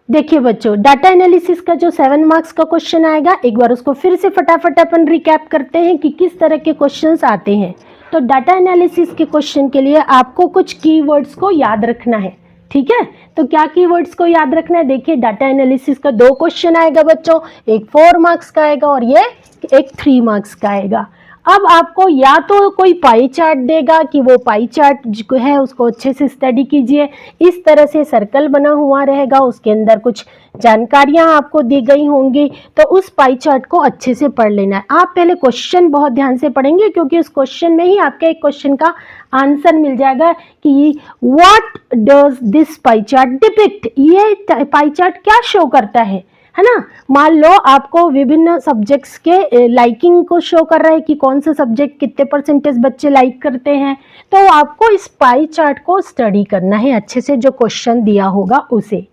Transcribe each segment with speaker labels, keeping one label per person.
Speaker 1: देखिए बच्चों, data analysis का जो 7 मार्क्स का क्वेश्चन आएगा, एक बार उसको फिर से फटाफट अपन रिकैप करते हैं कि किस तरह के क्वेश्चंस आते हैं। तो डाटा एनालिसिस के क्वेश्चन के लिए आपको कुछ कीवर्ड्स को याद रखना है, ठीक है। तो क्या कीवर्ड्स को याद रखना है, देखिए डाटा एनालिसिस का 2 क्वेश्चन आएगा बच्चों, एक 4 मार्क्स का आएगा और ये एक 3 मार्क्स का आएगा। अब आपको या तो कोई पाई चार्ट देगा कि वो पाई चार्ट जो है उसको अच्छे से स्टडी कीजिए। इस तरह से सर्कल बना हुआ रहेगा, उसके अंदर कुछ जानकारियां आपको दी गई होंगी, तो उस पाई चार्ट को अच्छे से पढ़ लेना है। आप पहले क्वेश्चन बहुत ध्यान से पढ़ेंगे क्योंकि उस क्वेश्चन में ही आपके एक क्वेश्चन का आंसर मिल जाएगा कि what does this pie chart depict, ये पाई चार्ट क्या शो करता है ना। मान लो आपको विभिन्न सब्जेक्ट्स के लाइकिंग को शो कर रहा है कि कौन सा सब्जेक्ट कितने परसेंटेज बच्चे लाइक करते हैं, तो आपको इस पाई चार्ट को स्टडी करना है अच्छे से, जो क्वेश्चन दिया होगा उसे।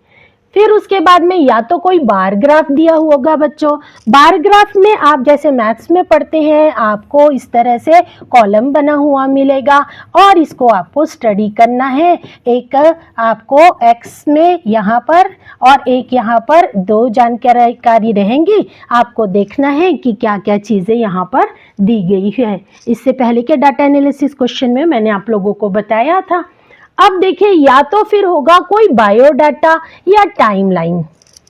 Speaker 1: फिर उसके बाद में या तो कोई बार ग्राफ दिया होगा बच्चों, बार ग्राफ में आप जैसे मैथ्स में पढ़ते हैं, आपको इस तरह से कॉलम बना हुआ मिलेगा और इसको आपको स्टडी करना है। एक आपको एक्स में यहाँ पर और एक यहाँ पर 2 जानकारी रहेंगी, आपको देखना है कि क्या क्या चीज़ें यहाँ पर दी गई है। इससे पहले के डाटा एनालिसिस क्वेश्चन में मैंने आप लोगों को बताया था। अब देखिए, या तो फिर होगा कोई बायोडाटा या टाइमलाइन,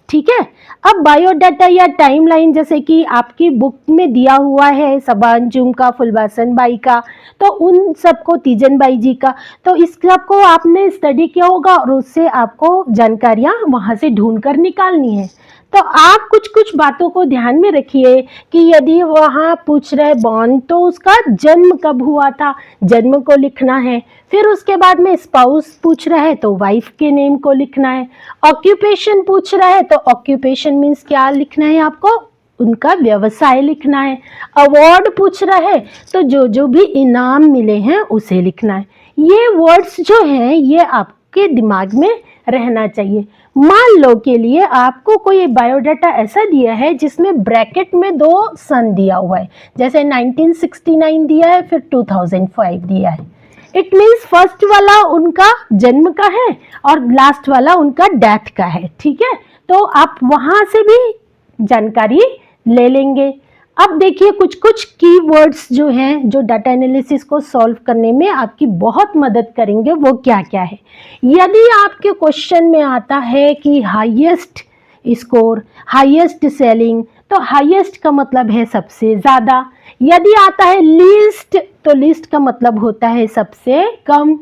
Speaker 1: ठीक है। अब बायोडाटा या टाइमलाइन जैसे कि आपकी बुक में दिया हुआ है सबांजुम का, फुलवासन बाई का, तो उन सबको, तीजन बाई जी का, तो इस सबको आपने स्टडी किया होगा और उससे आपको जानकारियां वहां से ढूंढ कर निकालनी है। तो आप कुछ कुछ बातों को ध्यान में रखिए कि यदि वहाँ पूछ रहे बॉर्न, तो उसका जन्म कब हुआ था, जन्म को लिखना है। फिर उसके बाद में स्पाउस पूछ रहा है तो वाइफ के नेम को लिखना है। ऑक्यूपेशन पूछ रहा है तो ऑक्यूपेशन मीन्स क्या लिखना है आपको, उनका व्यवसाय लिखना है। अवार्ड पूछ रहा है तो जो जो भी इनाम मिले हैं उसे लिखना है। ये वर्ड्स जो हैं ये आपके दिमाग में रहना चाहिए। मान लो के लिए आपको कोई बायोडाटा ऐसा दिया है जिसमें ब्रैकेट में 2 सन दिया हुआ है, जैसे 1969 दिया है, फिर 2005 दिया है। इट मीन्स फर्स्ट वाला उनका जन्म का है और लास्ट वाला उनका डेथ का है, ठीक है। तो आप वहां से भी जानकारी ले लेंगे। अब देखिए, कुछ कुछ कीवर्ड्स जो हैं जो डाटा एनालिसिस को सॉल्व करने में आपकी बहुत मदद करेंगे, वो क्या क्या है। यदि आपके क्वेश्चन में आता है कि हाईएस्ट स्कोर, हाईएस्ट सेलिंग, तो हाईएस्ट का मतलब है सबसे ज़्यादा। यदि आता है लीस्ट, तो लीस्ट का मतलब होता है सबसे कम।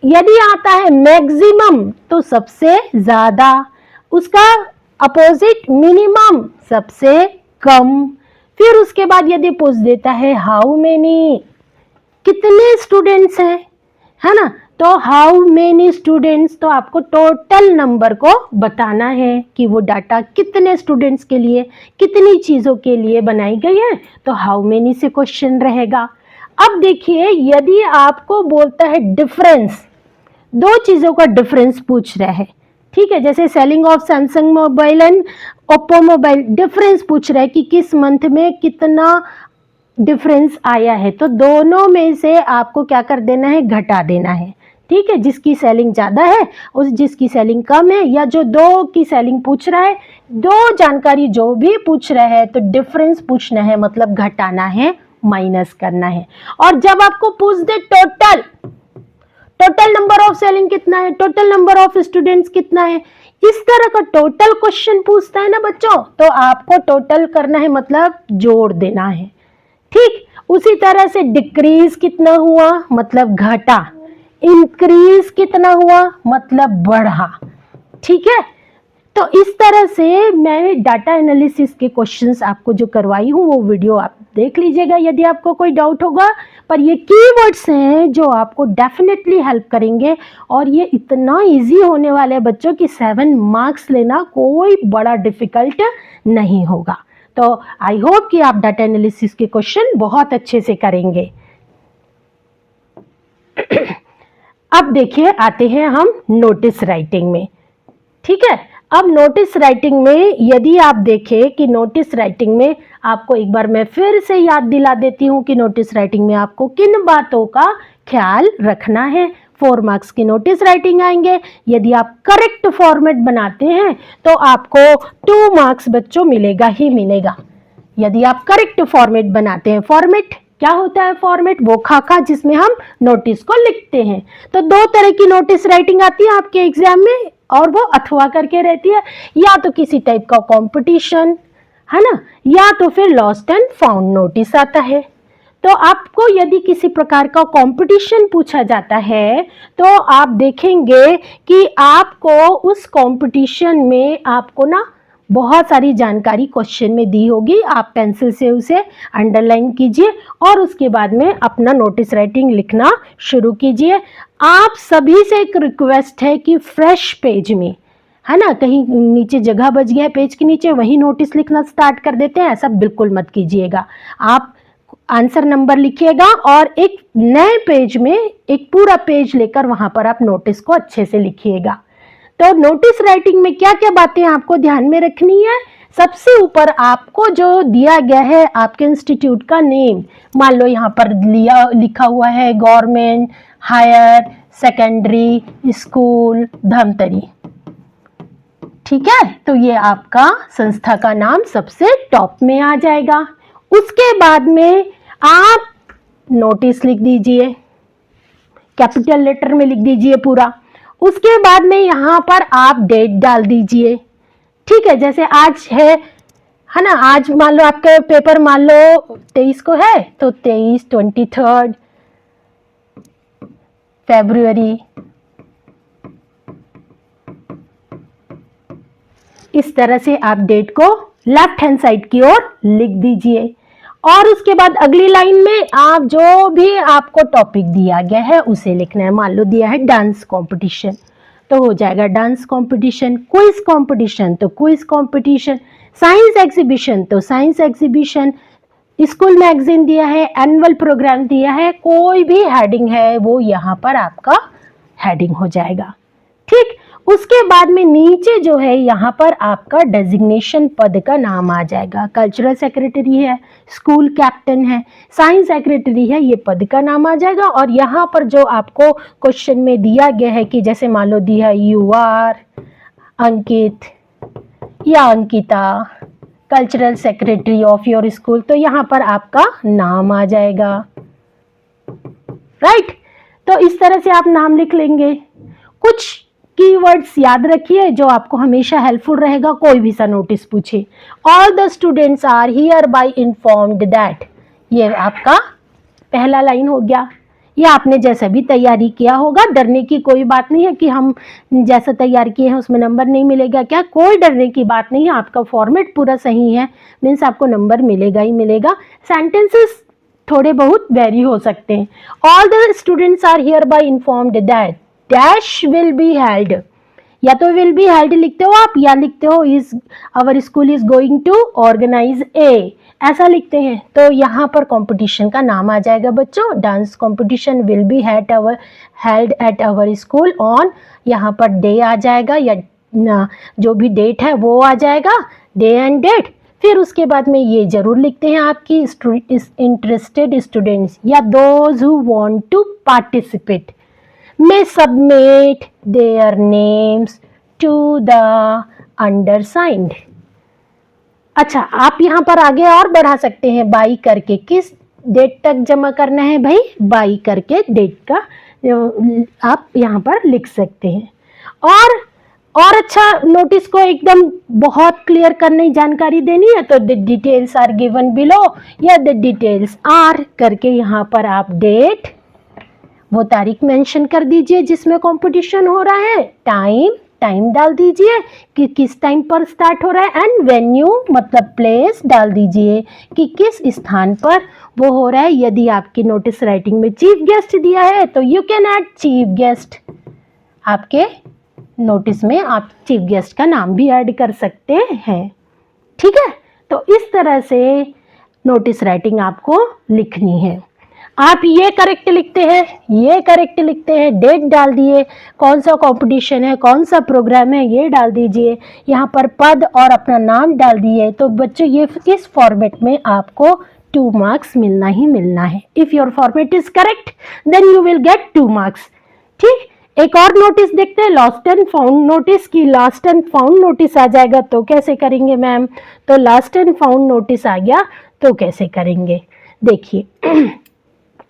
Speaker 1: यदि आता है मैक्सिमम, तो सबसे ज़्यादा। उसका अपोजिट मिनिमम, सबसे कम। फिर उसके बाद यदि पूछ देता है हाउ मेनी, कितने स्टूडेंट्स हैं, है ना, तो हाउ मेनी स्टूडेंट्स, तो आपको टोटल नंबर को बताना है कि वो डाटा कितने स्टूडेंट्स के लिए, कितनी चीज़ों के लिए बनाई गई है, तो हाउ मेनी से क्वेश्चन रहेगा। अब देखिए, यदि आपको बोलता है डिफरेंस, 2 चीज़ों का डिफरेंस पूछ रहा है, ठीक है, जैसे selling of Samsung mobile and Oppo mobile, difference पूछ रहा है कि किस मंथ में कितना डिफरेंस आया है, तो दोनों में से आपको क्या कर देना है, घटा देना है, ठीक है। जिसकी सेलिंग ज़्यादा है उस, जिसकी सेलिंग कम है, या जो 2 की सेलिंग पूछ रहा है, 2 जानकारी जो भी पूछ रहा है, तो डिफरेंस पूछना है, मतलब घटाना है, माइनस करना है। और जब आपको पूछ दे total, total number of selling कितना है, टोटल नंबर ऑफ स्टूडेंट्स कितना है, इस तरह का टोटल क्वेश्चन पूछता है ना बच्चों, तो आपको टोटल करना है, मतलब जोड़ देना है, ठीक। उसी तरह से डिक्रीज कितना हुआ, मतलब घटा। इंक्रीज कितना हुआ, मतलब बढ़ा, ठीक है। तो इस तरह से मैं डाटा एनालिसिस के क्वेश्चंस आपको जो करवाई हूँ वो वीडियो आप देख लीजिएगा यदि आपको कोई डाउट होगा। पर ये कीवर्ड्स हैं जो आपको डेफिनेटली हेल्प करेंगे और ये इतना इजी होने वाले हैं बच्चों कि 7 मार्क्स लेना कोई बड़ा डिफिकल्ट नहीं होगा। तो आई होप कि आप डाटा एनालिसिस के क्वेश्चन बहुत अच्छे से करेंगे। अब देखिए, आते हैं हम नोटिस राइटिंग में, ठीक है। अब नोटिस राइटिंग में यदि आप देखें कि नोटिस राइटिंग में आपको एक बार मैं फिर से याद दिला देती हूँ कि नोटिस राइटिंग में आपको किन बातों का ख्याल रखना है। 4 मार्क्स की नोटिस राइटिंग आएंगे। यदि आप करेक्ट फॉर्मेट बनाते हैं तो आपको 2 मार्क्स बच्चों मिलेगा ही मिलेगा। यदि आप करेक्ट फॉर्मेट बनाते हैं, फॉर्मेट क्या होता है? फॉर्मेट वो खाका जिसमें हम नोटिस को लिखते हैं। तो 2 तरह की नोटिस राइटिंग आती है आपके एग्जाम में, और वो अथवा करके रहती है, या तो किसी टाइप का कंपटीशन है ना, या तो फिर लॉस्ट एंड फाउंड नोटिस आता है। तो आपको यदि किसी प्रकार का कंपटीशन पूछा जाता है तो आप देखेंगे कि आपको उस कंपटीशन में आपको ना बहुत सारी जानकारी क्वेश्चन में दी होगी। आप पेंसिल से उसे अंडरलाइन कीजिए और उसके बाद में अपना नोटिस राइटिंग लिखना शुरू कीजिए। आप सभी से एक रिक्वेस्ट है कि फ्रेश पेज में, है ना, कहीं नीचे जगह बच गया है पेज के नीचे, वही नोटिस लिखना स्टार्ट कर देते हैं, ऐसा बिल्कुल मत कीजिएगा। आप आंसर नंबर लिखिएगा और एक नए पेज में एक पूरा पेज लेकर वहां पर आप नोटिस को अच्छे से लिखिएगा। तो नोटिस राइटिंग में क्या क्या बातें आपको ध्यान में रखनी है? सबसे ऊपर आपको जो दिया गया है आपके इंस्टीट्यूट का नेम, मान लो यहाँ पर लिखा हुआ है government higher secondary school Dhamtari, ठीक है, तो ये आपका संस्था का नाम सबसे टॉप में आ जाएगा। उसके बाद में आप नोटिस लिख दीजिए, कैपिटल लेटर में लिख दीजिए पूरा। उसके बाद में यहाँ पर आप डेट डाल दीजिए, ठीक है, जैसे आज है ना, आज मान लो आपका पेपर मान लो 23 को है, तो 23 23 फरवरी, इस तरह से आप डेट को लेफ्ट हैंड साइड की ओर लिख दीजिए। और उसके बाद अगली लाइन में आप जो भी आपको टॉपिक दिया गया है उसे लिखना है। मान लो दिया है डांस कंपटीशन, तो हो जाएगा डांस कंपटीशन, क्विज कंपटीशन तो क्विज कंपटीशन, साइंस एग्जीबिशन तो साइंस एग्जीबिशन, स्कूल मैगजीन दिया है, एनुअल प्रोग्राम दिया है, कोई भी हेडिंग है वो यहाँ पर आपका हेडिंग हो जाएगा, ठीक। उसके बाद में नीचे जो है यहाँ पर आपका डेजिग्नेशन पद का नाम आ जाएगा। कल्चरल सेक्रेटरी है, स्कूल कैप्टन है, साइंस सेक्रेटरी है, ये पद का नाम आ जाएगा। और यहाँ पर जो आपको क्वेश्चन में दिया गया है कि जैसे मान लो दिया है यू आर अंकित या Ankita cultural secretary of your school, तो यहाँ पर आपका नाम आ जाएगा, राइट। तो इस तरह से आप नाम लिख लेंगे। कुछ कीवर्ड्स याद रखिए जो आपको हमेशा हेल्पफुल रहेगा, कोई भी सा नोटिस पूछे। All the students are hereby informed that, ये आपका पहला लाइन हो गया। ये आपने जैसा भी तैयारी किया होगा, डरने की कोई बात नहीं है कि हम जैसा तैयार किए हैं उसमें नंबर नहीं मिलेगा, क्या कोई डरने की बात नहीं है। आपका फॉर्मेट पूरा सही है, मीन्स आपको नंबर मिलेगा ही मिलेगा। सेंटेंसेस थोड़े बहुत वेरी हो सकते हैं। All the students are hereby informed that dash will be held, या तो विल बी हेल्ड लिखते हो आप, या लिखते हो is our school is going to organise a, ऐसा लिखते हैं। तो यहाँ पर कंपटीशन का नाम आ जाएगा बच्चों, dance competition will be held at our school on, यहाँ पर डे आ जाएगा या जो भी डेट है वो आ जाएगा, डे एंड डेट। फिर उसके बाद में ये जरूर लिखते हैं आपकी इंटरेस्टेड स्टूडेंट्स या those who want to participate may submit their names to the undersigned। अच्छा, आप यहाँ पर आगे और बढ़ा सकते हैं बाई करके, किस डेट तक जमा करना है भाई, बाई करके डेट का आप यहाँ पर लिख सकते हैं। और अच्छा नोटिस को एकदम बहुत क्लियर करने जानकारी देनी है तो the details are given below, या द डिटेल्स आर करके यहाँ पर आप डेट वो तारीख मेंशन कर दीजिए जिसमें कंपटीशन हो रहा है, टाइम डाल दीजिए कि किस टाइम पर स्टार्ट हो रहा है, एंड वेन्यू मतलब प्लेस डाल दीजिए कि किस स्थान पर वो हो रहा है। यदि आपकी नोटिस राइटिंग में चीफ गेस्ट दिया है तो you can add chief guest, आपके नोटिस में आप चीफ गेस्ट का नाम भी ऐड कर सकते हैं, ठीक है। तो इस तरह से नोटिस राइटिंग आपको लिखनी है। आप ये करेक्ट लिखते हैं, ये करेक्ट लिखते हैं, डेट डाल दिए, कौन सा कंपटीशन है, कौन सा प्रोग्राम है ये डाल दीजिए, यहाँ पर पद और अपना नाम डाल दिए। तो बच्चों ये इस फॉर्मेट में आपको 2 मार्क्स मिलना ही मिलना है। If your format is correct then you will get 2 marks, ठीक, एक और नोटिस देखते हैं, लॉस्ट एंड फाउंड नोटिस की। लॉस्ट एंड फाउंड नोटिस आ जाएगा तो कैसे करेंगे मैम? तो लॉस्ट एंड फाउंड नोटिस आ गया तो कैसे करेंगे? देखिए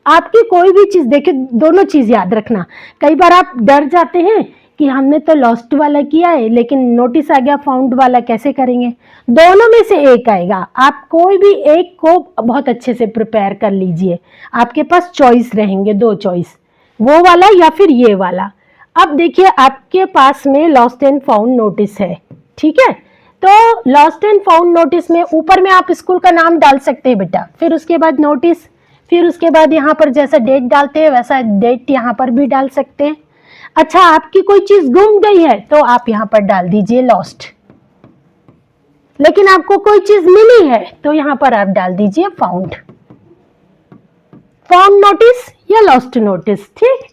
Speaker 1: आपकी कोई भी चीज, देखिए दोनों चीज याद रखना। कई बार आप डर जाते हैं कि हमने तो लॉस्ट वाला किया है लेकिन नोटिस आ गया फाउंड वाला, कैसे करेंगे? दोनों में से एक आएगा, आप कोई भी एक को बहुत अच्छे से प्रिपेयर कर लीजिए। आपके पास चॉइस रहेंगे, दो चॉइस, वो वाला या फिर ये वाला। अब देखिए आपके पास में लॉस्ट एंड फाउंड नोटिस है, ठीक है? तो लॉस्ट एंड फाउंड नोटिस में ऊपर में आप स्कूल का नाम डाल सकते हैं बेटा, फिर उसके बाद नोटिस, फिर उसके बाद यहाँ पर जैसा डेट डालते हैं वैसा डेट यहाँ पर भी डाल सकते हैं। अच्छा, आपकी कोई चीज गुम गई है तो आप यहाँ पर डाल दीजिए लॉस्ट, लेकिन आपको कोई चीज मिली है तो यहाँ पर आप डाल दीजिए फाउंड। फाउंड नोटिस या लॉस्ट नोटिस, ठीक।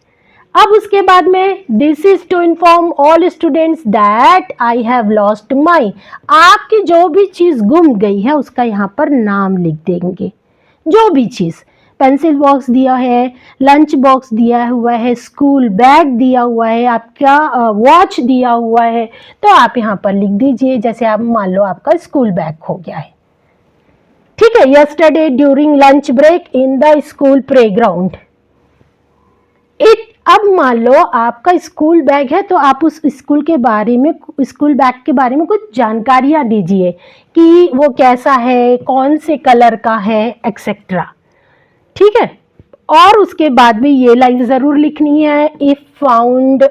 Speaker 1: अब उसके बाद में this is to inform all students that I have lost my, आपकी जो भी चीज गुम गई है उसका यहाँ पर नाम लिख देंगे। जो भी चीज, पेंसिल बॉक्स दिया है, लंच बॉक्स दिया हुआ है, स्कूल बैग दिया हुआ है, आपका वॉच दिया हुआ है, तो आप यहाँ पर लिख दीजिए। जैसे आप मान लो आपका स्कूल बैग खो गया है, ठीक है, yesterday during lunch break in the school playground. अब मान लो आपका स्कूल बैग है तो आप उस स्कूल के बारे में, स्कूल बैग के बारे में कुछ जानकारियां दीजिए कि वो कैसा है, कौन से कलर का है, एक्सेट्रा, ठीक है। और उसके बाद भी ये लाइन जरूर लिखनी है, if found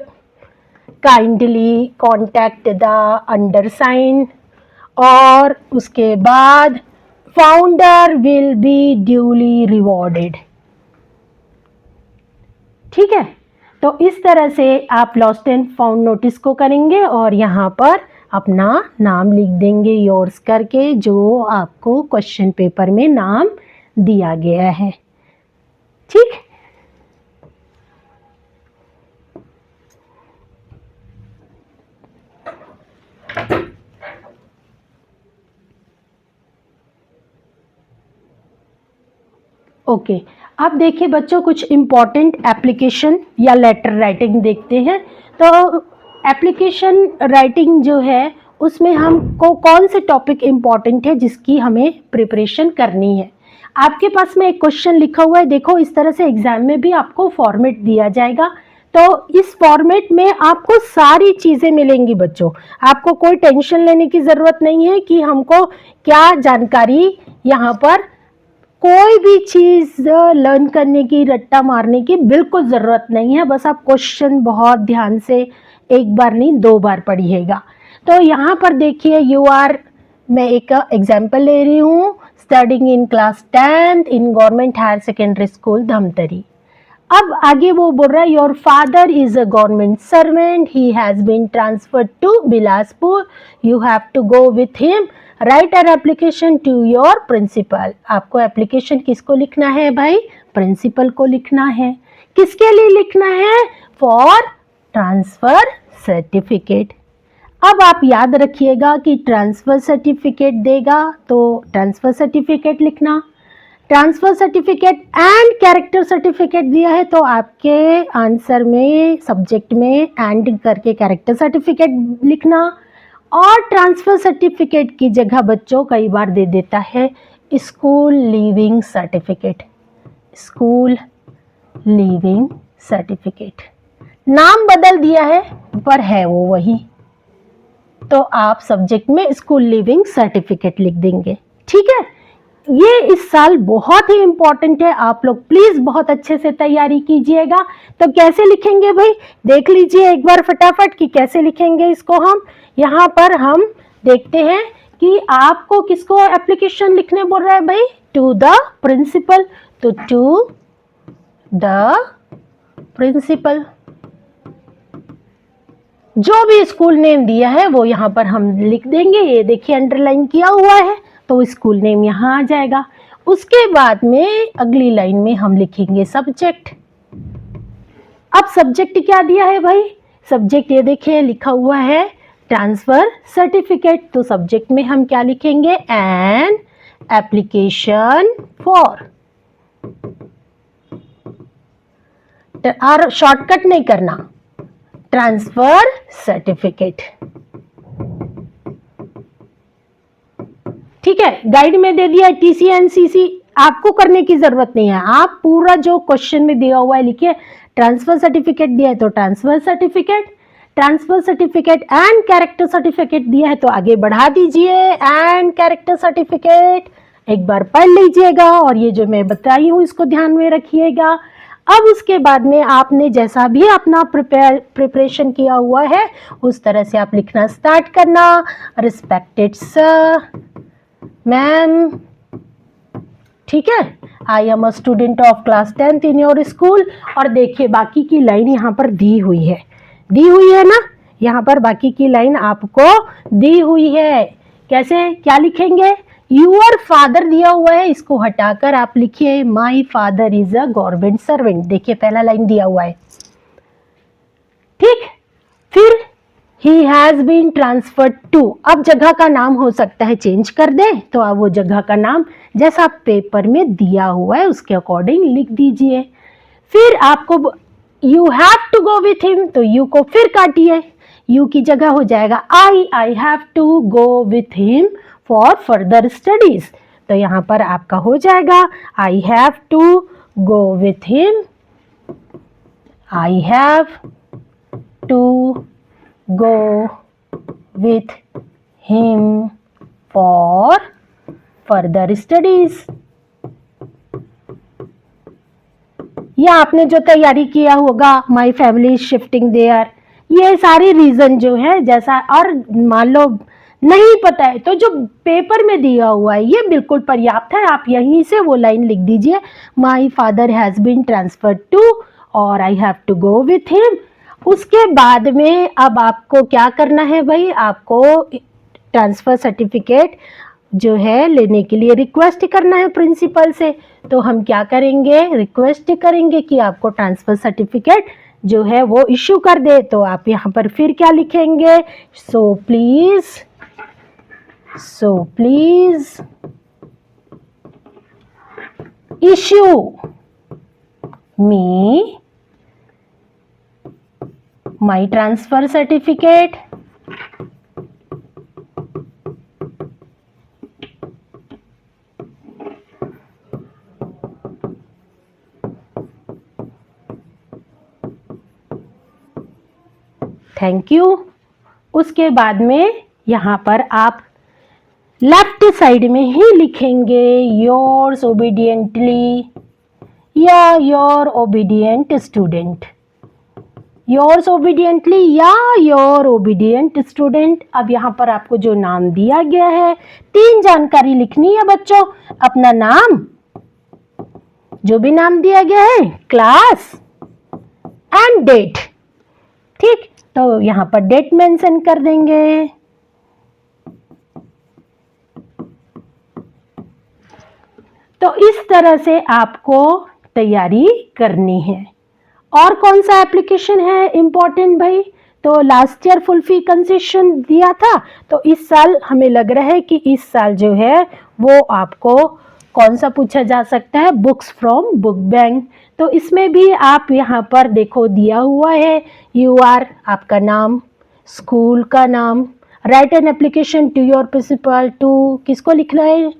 Speaker 1: kindly contact the undersigned, और उसके बाद founder will be duly rewarded, ठीक है। तो इस तरह से आप लॉस्ट एंड फाउंड नोटिस को करेंगे और यहाँ पर अपना नाम लिख देंगे योर्स करके, जो आपको क्वेश्चन पेपर में नाम दिया गया है, ठीक। ओके, अब देखिए बच्चों कुछ इम्पॉर्टेंट एप्लीकेशन या लेटर राइटिंग देखते हैं। तो एप्लीकेशन राइटिंग जो है उसमें हमको कौन से टॉपिक इम्पॉर्टेंट है जिसकी हमें प्रिपरेशन करनी है। आपके पास में एक क्वेश्चन लिखा हुआ है, देखो इस तरह से एग्जाम में भी आपको फॉर्मेट दिया जाएगा। तो इस फॉर्मेट में आपको सारी चीज़ें मिलेंगी बच्चों, आपको कोई टेंशन लेने की ज़रूरत नहीं है कि हमको क्या जानकारी, यहाँ पर कोई भी चीज़ लर्न करने की, रट्टा मारने की बिल्कुल ज़रूरत नहीं है। बस आप क्वेश्चन बहुत ध्यान से एक बार नहीं 2 बार पढ़िएगा। तो यहाँ पर देखिए मैं एक एग्जाम्पल ले रही हूँ, studying in class 10th in government higher secondary school Dhamtari. अब आगे वो बोल रहा है your father is a government servant, he has been transferred to Bilaspur, you have to go with him, write an application to your principal. आपको application किसको लिखना है भाई? प्रिंसिपल को लिखना है। किसके लिए लिखना है? For transfer certificate. अब आप याद रखिएगा कि ट्रांसफर सर्टिफिकेट देगा तो ट्रांसफर सर्टिफिकेट लिखना, transfer certificate and character certificate दिया है तो आपके आंसर में सब्जेक्ट में एंड करके कैरेक्टर सर्टिफिकेट लिखना। और ट्रांसफर सर्टिफिकेट की जगह बच्चों कई बार दे देता है school leaving certificate, school leaving certificate. नाम बदल दिया है पर है वो वही, तो आप सब्जेक्ट में स्कूल लीविंग सर्टिफिकेट लिख देंगे, ठीक है। ये इस साल बहुत ही इंपॉर्टेंट है, आप लोग प्लीज बहुत अच्छे से तैयारी कीजिएगा। तो कैसे लिखेंगे भाई, देख लीजिए एक बार फटाफट कि कैसे लिखेंगे इसको। हम यहाँ पर हम देखते हैं कि आपको किसको एप्लीकेशन लिखने बोल रहा है भाई? टू द प्रिंसिपल, तो टू द प्रिंसिपल, जो भी स्कूल नेम दिया है वो यहाँ पर हम लिख देंगे। ये देखिए अंडरलाइन किया हुआ है तो स्कूल नेम यहाँ आ जाएगा। उसके बाद में अगली लाइन में हम लिखेंगे सब्जेक्ट। अब सब्जेक्ट क्या दिया है भाई? सब्जेक्ट ये देखिए लिखा हुआ है ट्रांसफर सर्टिफिकेट, तो सब्जेक्ट में हम क्या लिखेंगे? एन एप्लीकेशन फॉर और शॉर्टकट नहीं करना, ट्रांसफर सर्टिफिकेट। ठीक है, गाइड में दे दिया टीसी एनसीसी, आपको करने की जरूरत नहीं है, आप पूरा जो क्वेश्चन में दिया हुआ है लिखिए। ट्रांसफर सर्टिफिकेट दिया है तो transfer certificate, transfer certificate and character certificate दिया है तो आगे बढ़ा दीजिए एंड कैरेक्टर सर्टिफिकेट। एक बार पढ़ लीजिएगा और ये जो मैं बताई हूं इसको ध्यान में रखिएगा। अब उसके बाद में आपने जैसा भी अपना प्रिपरेशन किया हुआ है उस तरह से आप लिखना स्टार्ट करना। रिस्पेक्टेड सर, मैम, ठीक है, I am a student of class 10th in your school. और देखिए बाकी की लाइन यहाँ पर दी हुई है ना, यहाँ पर बाकी की लाइन आपको दी हुई है। कैसे, क्या लिखेंगे? योर फादर दिया हुआ है, इसको हटाकर आप लिखिए my father is a government servant. देखिए पहला लाइन दिया हुआ है, ठीक। फिर he has been transferred to, अब जगह का नाम हो सकता है चेंज कर दे, तो आप वो जगह का नाम जैसा पेपर में दिया हुआ है उसके अकॉर्डिंग लिख दीजिए। फिर आपको you have to go with him, तो यू को फिर काटिए, यू की जगह हो जाएगा I have to go with him for further studies. तो यहाँ पर आपका हो जाएगा I have to go with him, I have to go with him for further studies। या आपने जो तैयारी किया होगा माई फैमिली शिफ्टिंग देयर, ये सारी रीजन जो है जैसा, और मान लो नहीं पता है तो जो पेपर में दिया हुआ है ये बिल्कुल पर्याप्त है, आप यहीं से वो लाइन लिख दीजिए my father has been transferred to और I have to go with him. उसके बाद में अब आपको क्या करना है भाई, आपको ट्रांसफर सर्टिफिकेट जो है लेने के लिए रिक्वेस्ट करना है प्रिंसिपल से। तो हम क्या करेंगे, रिक्वेस्ट करेंगे कि आपको ट्रांसफर सर्टिफिकेट जो है वो इशू कर दे। तो आप यहाँ पर फिर क्या लिखेंगे, so please issue me my transfer certificate thank you. उसके बाद में यहाँ पर आप लेफ्ट साइड में ही लिखेंगे योर्स ओबीडियंटली या your obedient student, yours obediently या योर ओबीडियंट स्टूडेंट। अब यहाँ पर आपको जो नाम दिया गया है 3 जानकारी लिखनी है बच्चों, अपना नाम, जो भी नाम दिया गया है, क्लास एंड डेट, ठीक। तो यहाँ पर डेट मेंशन कर देंगे। तो इस तरह से आपको तैयारी करनी है। और कौन सा एप्लीकेशन है इम्पोर्टेंट भाई, तो लास्ट ईयर फुल फी कंसेशन दिया था, तो इस साल हमें लग रहा है कि इस साल जो है वो आपको कौन सा पूछा जा सकता है, बुक्स फ्रॉम बुक बैंक। तो इसमें भी आप यहाँ पर देखो दिया हुआ है UR, आपका नाम, स्कूल का नाम, write an application to your principal, to किसको लिखना है,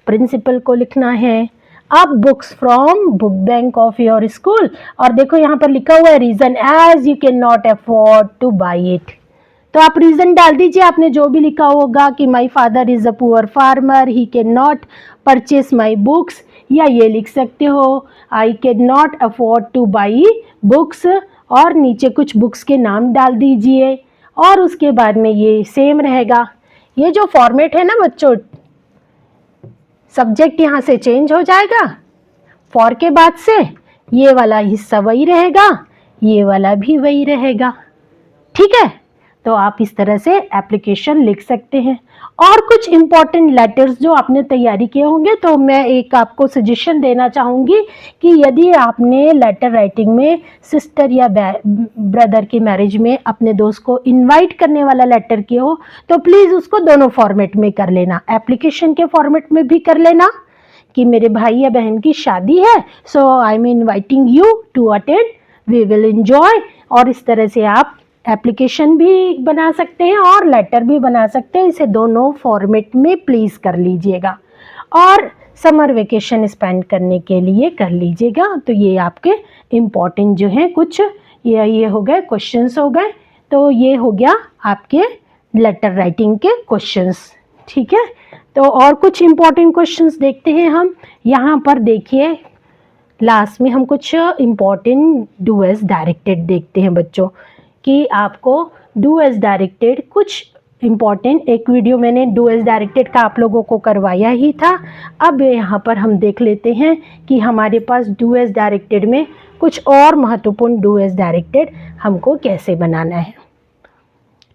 Speaker 1: प्रिंसिपल को लिखना है। अब books from book bank of your school, और देखो यहाँ पर लिखा हुआ है reason as you can not afford to buy it, तो आप रीजन डाल दीजिए आपने जो भी लिखा होगा कि माई father is a poor farmer, he can not purchase my books, या ये लिख सकते हो I can not afford to by books, और नीचे कुछ बुक्स के नाम डाल दीजिए। और उसके बाद में ये सेम रहेगा, ये जो फॉर्मेट है ना बच्चों, सब्जेक्ट यहाँ से चेंज हो जाएगा, फॉर के बाद से ये वाला हिस्सा वही रहेगा, ये वाला भी वही रहेगा, ठीक है। तो आप इस तरह से एप्लीकेशन लिख सकते हैं। और कुछ इम्पॉर्टेंट लेटर्स जो आपने तैयारी किए होंगे, तो मैं एक आपको सजेशन देना चाहूँगी कि यदि आपने लेटर राइटिंग में सिस्टर या ब्रदर की मैरिज में अपने दोस्त को इनवाइट करने वाला लेटर किए हो, तो प्लीज़ उसको दोनों फॉर्मेट में कर लेना, एप्लीकेशन के फॉर्मेट में भी कर लेना कि मेरे भाई या बहन की शादी है, so I am inviting you to attend we will enjoy. और इस तरह से आप एप्लीकेशन भी बना सकते हैं और लेटर भी बना सकते हैं। इसे दोनों फॉर्मेट में प्लीज़ कर लीजिएगा और समर वेकेशन स्पेंड करने के लिए कर लीजिएगा। तो ये आपके इम्पॉर्टेंट जो हैं कुछ ये हो गए क्वेश्चंस हो गए। तो ये हो गया आपके लेटर राइटिंग के क्वेश्चंस, ठीक है। तो और कुछ इम्पॉर्टेंट क्वेश्चंस देखते हैं हम। यहाँ पर देखिए लास्ट में हम कुछ इम्पॉर्टेंट डू एज डायरेक्टेड देखते हैं बच्चों, कि आपको डू एज डायरेक्टेड कुछ इम्पॉर्टेंट, एक वीडियो मैंने डू एज डायरेक्टेड का आप लोगों को करवाया ही था। अब यहाँ पर हम देख लेते हैं कि हमारे पास डू एज डायरेक्टेड में कुछ और महत्वपूर्ण डू एज डायरेक्टेड हमको कैसे बनाना है,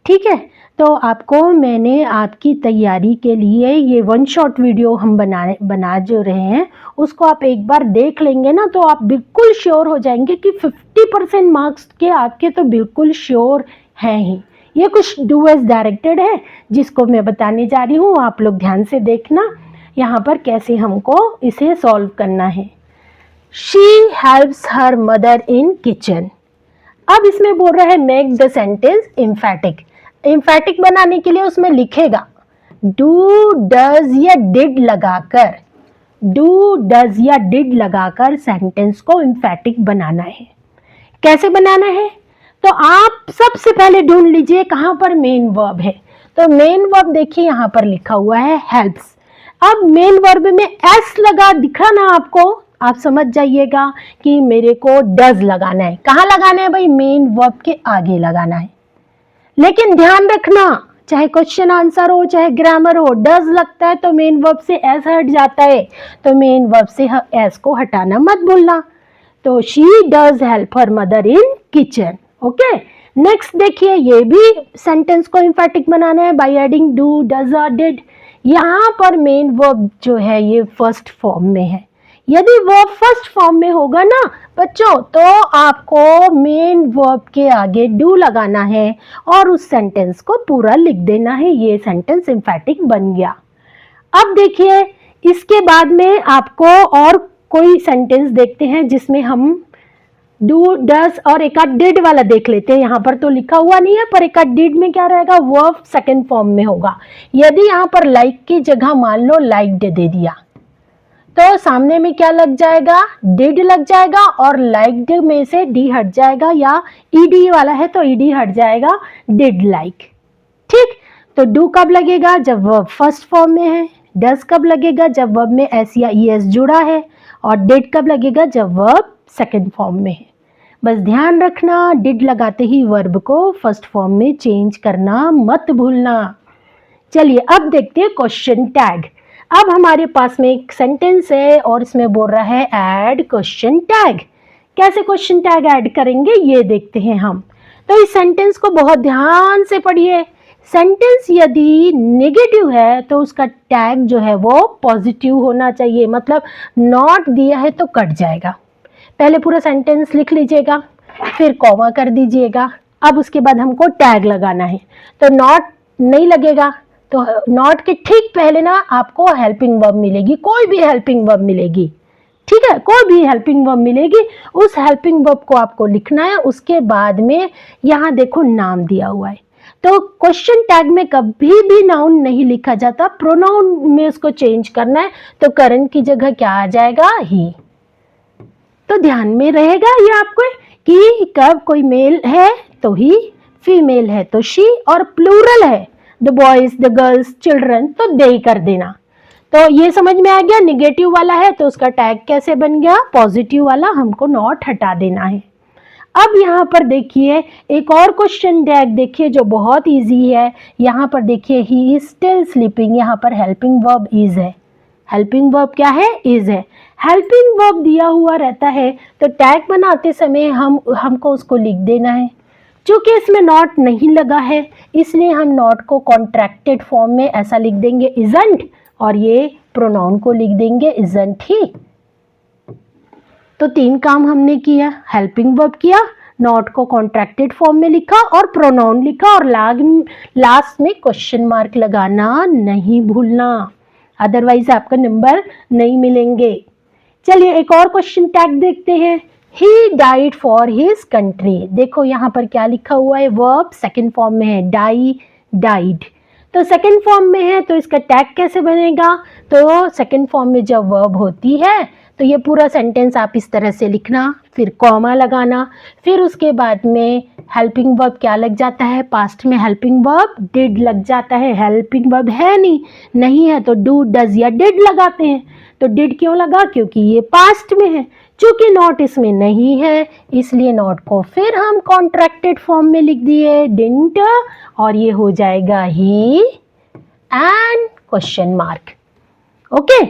Speaker 1: ठीक है। तो आपको मैंने आपकी तैयारी के लिए ये वन शॉट वीडियो हम बना जो रहे हैं उसको आप एक बार देख लेंगे ना, तो आप बिल्कुल श्योर हो जाएंगे कि 50% मार्क्स के आपके तो बिल्कुल श्योर हैं ही। ये कुछ डू एज डायरेक्टेड है जिसको मैं बताने जा रही हूँ, आप लोग ध्यान से देखना यहाँ पर कैसे हमको इसे सॉल्व करना है। She helps her mother in kitchen. अब इसमें बोल रहा है मेक द सेंटेंस एम्फैटिक। एम्फैटिक बनाने के लिए उसमें लिखेगा डू डज या डिड लगाकर, डू डज या डिड लगाकर सेंटेंस को एम्फैटिक बनाना है। कैसे बनाना है? तो आप सबसे पहले ढूंढ लीजिए कहाँ पर मेन वर्ब है। तो मेन वर्ब देखिए यहाँ पर लिखा हुआ है हेल्प्स। अब मेन वर्ब में एस लगा दिखा ना आपको, आप समझ जाइएगा कि मेरे को डज लगाना है। कहाँ लगाना है भाई? मेन वर्ब के आगे लगाना है। लेकिन ध्यान रखना, चाहे क्वेश्चन आंसर हो चाहे ग्रामर हो, डज लगता है तो मेन वर्ब से एस हट जाता है, तो मेन वर्ब से एस को हटाना मत भूलना। तो she does help her mother in kitchen. Okay, next देखिए, ये भी सेंटेंस को एम्फैटिक बनाना है बाय एडिंग डू डज और डिड। यहाँ पर मेन वर्ब जो है ये फर्स्ट फॉर्म में है। यदि वर्ब फर्स्ट फॉर्म में होगा ना बच्चों, तो आपको मेन वर्ब के आगे डू लगाना है और उस सेंटेंस को पूरा लिख देना है। ये सेंटेंस एम्फैटिक बन गया। अब देखिए इसके बाद में आपको और कोई सेंटेंस देखते हैं जिसमें हम डू डज और एक आध डिड वाला देख लेते हैं। यहाँ पर तो लिखा हुआ नहीं है, पर एक आध डिड में क्या रहेगा? वर्ब सेकंड फॉर्म में होगा। यदि यहाँ पर लाइक की जगह मान लो लाइक दे दिया, तो सामने में क्या लग जाएगा? डिड लग जाएगा, और लाइक्ड में से डी हट जाएगा, या ईडी वाला है तो ईडी हट जाएगा, डिड लाइक। ठीक, तो डू कब लगेगा? जब वर्ब फर्स्ट फॉर्म में है। डज कब लगेगा? जब वर्ब में एस या ईएस जुड़ा है। और डिड कब लगेगा? जब वर्ब सेकंड फॉर्म में है। बस ध्यान रखना, डिड लगाते ही वर्ब को फर्स्ट फॉर्म में चेंज करना मत भूलना। चलिए अब देखते हैं क्वेश्चन टैग। अब हमारे पास में एक सेंटेंस है और इसमें बोल रहा है ऐड क्वेश्चन टैग। कैसे क्वेश्चन टैग ऐड करेंगे ये देखते हैं हम। तो इस सेंटेंस को बहुत ध्यान से पढ़िए। सेंटेंस यदि नेगेटिव है तो उसका टैग जो है वो पॉजिटिव होना चाहिए, मतलब नॉट दिया है तो कट जाएगा। पहले पूरा सेंटेंस लिख लीजिएगा, फिर कॉमा कर दीजिएगा। अब उसके बाद हमको टैग लगाना है, तो नॉट नहीं लगेगा, तो नॉट के ठीक पहले ना आपको हेल्पिंग वर्ब मिलेगी, कोई भी हेल्पिंग वर्ब मिलेगी। ठीक है, कोई भी हेल्पिंग वर्ब मिलेगी, उस हेल्पिंग वर्ब को आपको लिखना है। उसके बाद में यहाँ देखो नाम दिया हुआ है, तो क्वेश्चन टैग में कभी भी नाउन नहीं लिखा जाता, प्रोनाउन में उसको चेंज करना है। तो करंट की जगह क्या आ जाएगा? ही। तो ध्यान में रहेगा ये आपको कि कब कोई मेल है तो ही, फीमेल है तो शी, और प्लूरल है the boys the girls children तो दे कर देना। तो ये समझ में आ गया। निगेटिव वाला है तो उसका टैग कैसे बन गया? पॉजिटिव वाला, हमको नॉट हटा देना है। अब यहाँ पर देखिए एक और क्वेश्चन टैग देखिए जो बहुत इजी है। यहाँ पर देखिए ही इज स्टिल स्लीपिंग, यहाँ पर हेल्पिंग वर्ब इज है। हेल्पिंग वर्ब क्या है? इज है। हेल्पिंग वर्ब दिया हुआ रहता है तो टैग बनाते समय हमको उसको लिख देना है। क्योंकि इसमें नॉट नहीं लगा है इसलिए हम नॉट को कॉन्ट्रैक्टेड फॉर्म में ऐसा लिख देंगे इजंट, और ये प्रोनाउन को लिख देंगे इजंट ही। तो तीन काम हमने किया, हेल्पिंग वर्ब किया, नॉट को कॉन्ट्रैक्टेड फॉर्म में लिखा और प्रोनाउन लिखा, और लास्ट में क्वेश्चन मार्क लगाना नहीं भूलना, अदरवाइज आपका नंबर नहीं मिलेंगे। चलिए एक और क्वेश्चन टैग देखते हैं। He died for his country. देखो यहाँ पर क्या लिखा हुआ है, वर्ब सेकंड फॉर्म में है, डाइड। तो सेकंड फॉर्म में है तो इसका टैग कैसे बनेगा, तो सेकंड फॉर्म में जब वर्ब होती है तो ये पूरा सेंटेंस आप इस तरह से लिखना, फिर कॉमा लगाना, फिर उसके बाद में हेल्पिंग वर्ब क्या लग जाता है, पास्ट में हेल्पिंग वर्ब डिड लग जाता है। हेल्पिंग वर्ब है नहीं है तो डू डज या डिड लगाते हैं। तो डिड क्यों लगा, क्योंकि ये पास्ट में है। चूंकि नॉट इसमें नहीं है इसलिए नॉट को फिर हम कॉन्ट्रैक्टेड फॉर्म में लिख दिए, डिडंट, और ये हो जाएगा he and question mark. Okay,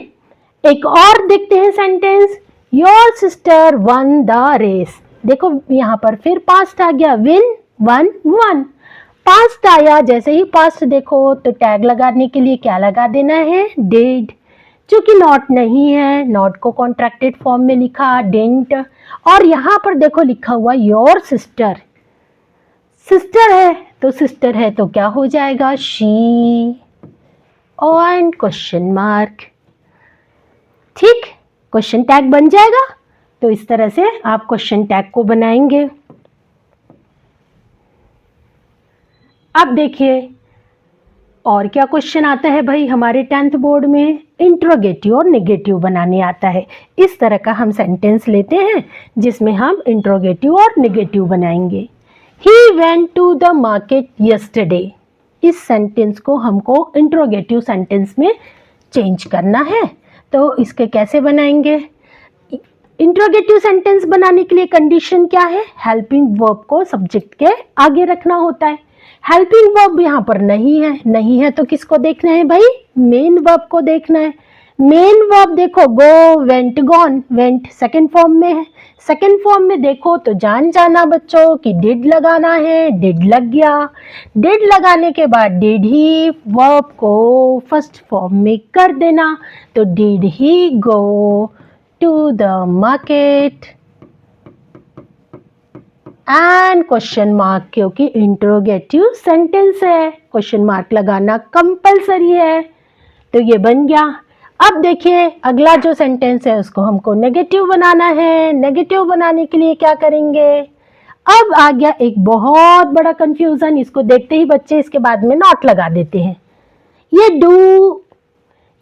Speaker 1: एक और देखते हैं sentence, your sister won the race. देखो यहाँ पर फिर पास्ट आ गया, विन वन। पास्ट आया, जैसे ही पास्ट देखो तो टैग लगाने के लिए क्या लगा देना है, डिड। चूंकि नॉट नहीं है, नॉट को कॉन्ट्रैक्टेड फॉर्म में लिखा, डिडंट। और यहाँ पर देखो लिखा हुआ योर सिस्टर, सिस्टर है तो क्या हो जाएगा, शी और क्वेश्चन मार्क। ठीक, क्वेश्चन टैग बन जाएगा। तो इस तरह से आप क्वेश्चन टैग को बनाएंगे। अब देखिए और क्या क्वेश्चन आता है भाई हमारे 10th बोर्ड में, इंट्रोगेटिव और नेगेटिव बनाने आता है। इस तरह का हम सेंटेंस लेते हैं जिसमें हम इंट्रोगेटिव और नेगेटिव बनाएंगे। He went to the market yesterday. इस सेंटेंस को हमको इंट्रोगेटिव सेंटेंस में चेंज करना है। तो इसके कैसे बनाएंगे, इंट्रोगेटिव सेंटेंस बनाने के लिए कंडीशन क्या है, हेल्पिंग वर्ब को सब्जेक्ट के आगे रखना होता है। हेल्पिंग वर्ब यहाँ पर नहीं है तो किसको देखना है भाई, मेन वर्ब को देखना है। मेन वर्ब देखो, go, went, gone. Went second form में है, सेकंड फॉर्म में देखो तो जाना बच्चों कि डिड लगाना है, डिड लग गया। डिड लगाने के बाद डिड ही वर्ब को फर्स्ट फॉर्म में कर देना, तो did he go to the market and question mark, क्योंकि इंट्रोगेटिव सेंटेंस है, क्वेश्चन मार्क लगाना कंपलसरी है। तो ये बन गया। अब देखिए अगला जो सेंटेंस है उसको हमको नेगेटिव बनाना है। नेगेटिव बनाने के लिए क्या करेंगे, अब आ गया एक बहुत बड़ा कंफ्यूजन, इसको देखते ही बच्चे इसके बाद में नॉट लगा देते हैं। ये डू,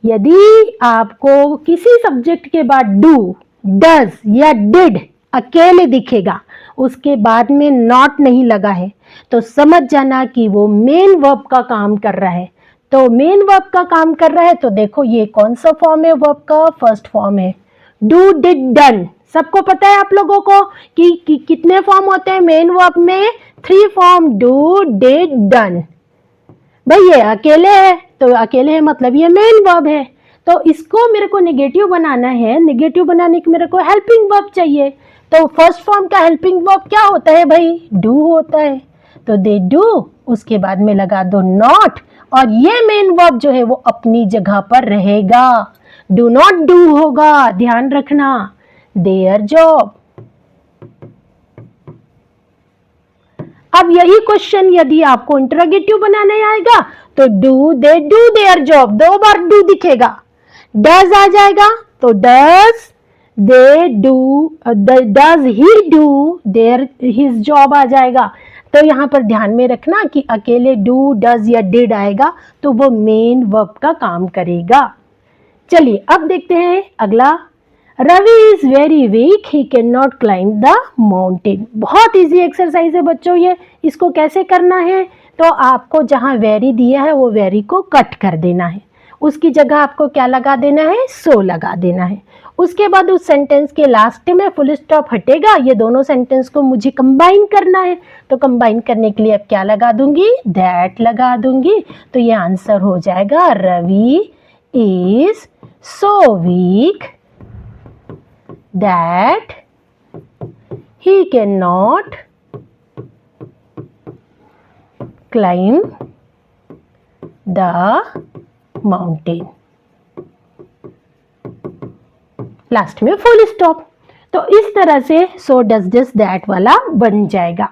Speaker 1: यदि आपको किसी सब्जेक्ट के बाद डू, डज या डिड अकेले दिखेगा, उसके बाद में नॉट नहीं लगा है, तो समझ जाना कि वो मेन वर्ब का काम कर रहा है। तो मेन वर्ब का काम कर रहा है तो देखो ये कौन सा फॉर्म है वर्ब का, फर्स्ट फॉर्म है, डू डिड डन। सबको पता है आप लोगों को कि कितने फॉर्म होते हैं मेन वर्ब में, 3 फॉर्म, डू डिड डन। भाई ये अकेले है तो अकेले है मतलब ये मेन वर्ब है। तो इसको मेरे को नेगेटिव बनाना है, नेगेटिव बनाने के मेरे को हेल्पिंग वर्ब चाहिए। तो फर्स्ट फॉर्म का हेल्पिंग वर्ब क्या होता है भाई, डू होता है। तो दे डू, उसके बाद में लगा दो नॉट, और ये मेन वर्ब जो है वो अपनी जगह पर रहेगा, डू नॉट डू होगा, ध्यान रखना, देयर जॉब। अब यही क्वेश्चन यदि आपको इंटरोगेटिव बनाने आएगा तो do they do their job, 2 बार डू दिखेगा। डज आ जाएगा तो does they do, does he do their his job आ जाएगा। तो यहाँ पर ध्यान में रखना कि अकेले डू, डज या डिड आएगा तो वो मेन वर्ब का काम करेगा। चलिए अब देखते हैं अगला, Ravi is very weak, he can not climb the mountain. बहुत इजी एक्सरसाइज है बच्चों ये, इसको कैसे करना है, तो आपको जहाँ वेरी दिया है वो वेरी को कट कर देना है, उसकी जगह आपको क्या लगा देना है, सो लगा देना है। उसके बाद उस सेंटेंस के लास्ट में फुल स्टॉप हटेगा, ये दोनों सेंटेंस को मुझे कंबाइन करना है। तो कंबाइन करने के लिए अब क्या लगा दूंगी, दैट लगा दूंगी। तो ये आंसर हो जाएगा, Ravi is so weak that he can not climb the mountain. Last में फुल स्टॉप। तो इस तरह से सो डज दिस दैट वाला बन जाएगा।